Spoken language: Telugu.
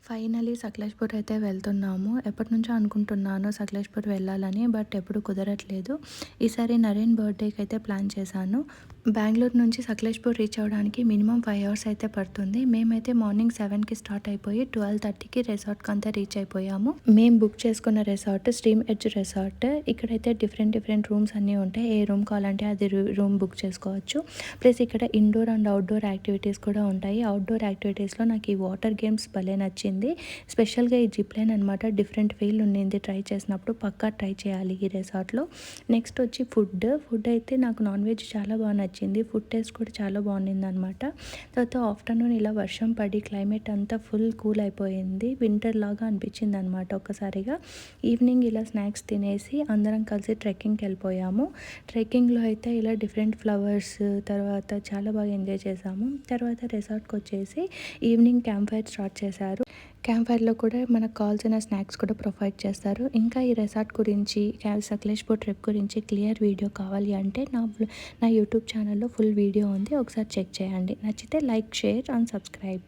ఫైనలీ సకలేష్‌పూర్ అయితే వెళ్తున్నాము. ఎప్పటినుంచో అనుకుంటున్నాను సకలేష్‌పూర్ వెళ్ళాలని. బట్ ఎప్పుడు కుదరట్లేదు. ఈసారి నరేన్ బర్త్‌డేకి అయితే ప్లాన్ చేశాను. బెంగుళూరు నుంచి సకలేష్‌పూర్ రీచ్ అవ్వడానికి మినిమమ్ 5 అవర్స్ అయితే పడుతుంది. మేమైతే మార్నింగ్ 7కి స్టార్ట్ అయిపోయి 12:30కి రిసార్ట్‌కంతా రీచ్ అయిపోయాము. మేము బుక్ చేసుకున్న రిసార్ట్ స్ట్రీమ్ ఎడ్జ్ రిసార్ట్. ఇక్కడైతే డిఫరెంట్ రూమ్స్ అన్నీ ఉంటాయి. ఏ రూమ్ కావాలంటే అది రూమ్ బుక్ చేసుకోవచ్చు. ప్లస్ ఇక్కడ ఇండోర్ అండ్ అవుట్‌డోర్ యాక్టివిటీస్ కూడా ఉంటాయి. అవుట్‌డోర్ యాక్టివిటీస్‌లో నాకు ఈ వాటర్ గేమ్స్ భలే నచ్చింది. స్పెషల్‌గా ఈ జిప్ లైన్ అనమాట. డిఫరెంట్ ఫీల్ ఉండింది ట్రై చేసినప్పుడు. పక్కా ట్రై చేయాలి ఈ రిసార్ట్‌లో. నెక్స్ట్ వచ్చి ఫుడ్ అయితే నాకు నాన్ వెజ్ చాలా బాగా నచ్చింది. ఫుడ్ టేస్ట్ కూడా చాలా బాగుండిందనమాట. తర్వాత ఆఫ్టర్నూన్ ఇలా వర్షం పడి క్లైమేట్ అంతా ఫుల్ కూల్ అయిపోయింది. వింటర్ లాగా అనిపించింది అనమాట ఒక్కసారిగా. ఈవినింగ్ ఇలా స్నాక్స్ తినేసి అందరం కలిసి ట్రెక్కింగ్కి వెళ్ళిపోయాము. ట్రెక్కింగ్లో అయితే ఇలా డిఫరెంట్ ఫ్లవర్స్ తర్వాత చాలా బాగా ఎంజాయ్ చేసాము. తర్వాత రిసార్ట్కి వచ్చేసి ఈవినింగ్ క్యాంప్ ఫైర్ స్టార్ట్ చేశారు. క్యాంప్ ఫైర్లో కూడా మనకు కావాల్సిన స్నాక్స్ కూడా ప్రొవైడ్ చేస్తారు. ఇంకా ఈ రిసార్ట్ గురించి సకలేష్‌పూర్ ట్రిప్ గురించి క్లియర్ వీడియో కావాలి అంటే నా యూట్యూబ్ ఛానల్లో ఫుల్ వీడియో ఉంది. ఒకసారి చెక్ చేయండి. నచ్చితే లైక్, షేర్ అండ్ సబ్స్క్రైబ్.